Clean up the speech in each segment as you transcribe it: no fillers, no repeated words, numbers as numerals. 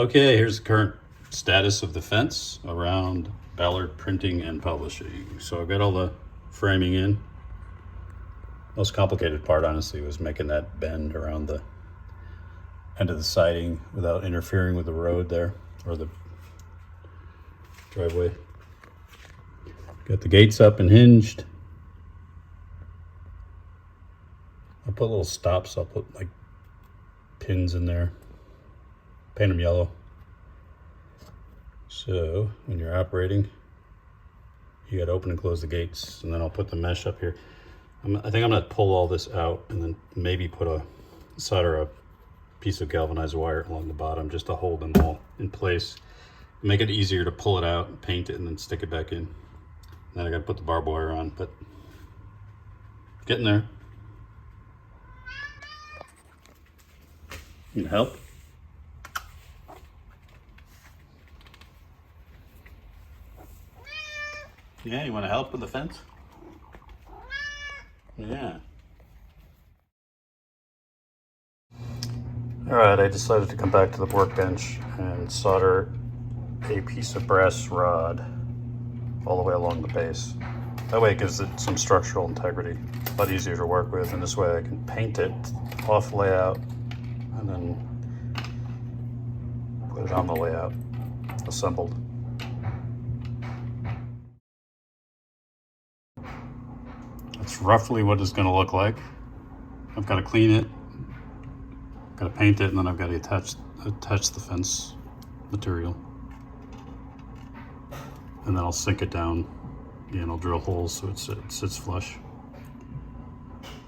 Okay, here's the current status of the fence around Ballard Printing and Publishing. So I've got all the framing in. Most complicated part, honestly, was making that bend around the end of the siding without interfering with the road there, or the driveway. Got the gates up and hinged. I'll put little stops, I'll put like pins in there. Paint them yellow. So when you're operating, you got to open and close the gates, and then I'll put the mesh up here. I think I'm gonna pull all this out and then maybe solder a piece of galvanized wire along the bottom just to hold them all in place. Make it easier to pull it out, paint it, and then stick it back in. Then I gotta put the barbed wire on, but getting there. Need help? Yeah, you want to help with the fence? Yeah. All right, I decided to come back to the workbench and solder a piece of brass rod all the way along the base. That way it gives it some structural integrity. It's a lot easier to work with, and this way I can paint it off layout and then put it on the layout, assembled. That's roughly what it's going to look like. I've got to clean it, got to paint it, and then I've got to attach the fence material. And then I'll sink it down, and I'll drill holes so it sits flush.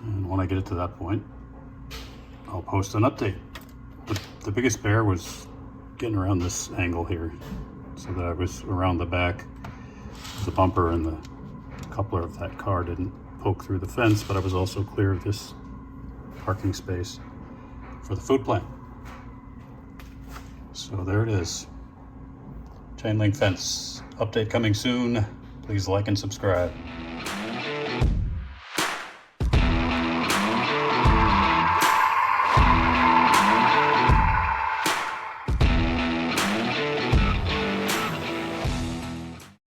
And when I get it to that point, I'll post an update. The biggest bear was getting around this angle here, so that I was around the back of the bumper, and the coupler of that car didn't poke through the fence, but I was also clear of this parking space for the food plant. So there it is. Chain link fence. Update coming soon. Please like and subscribe.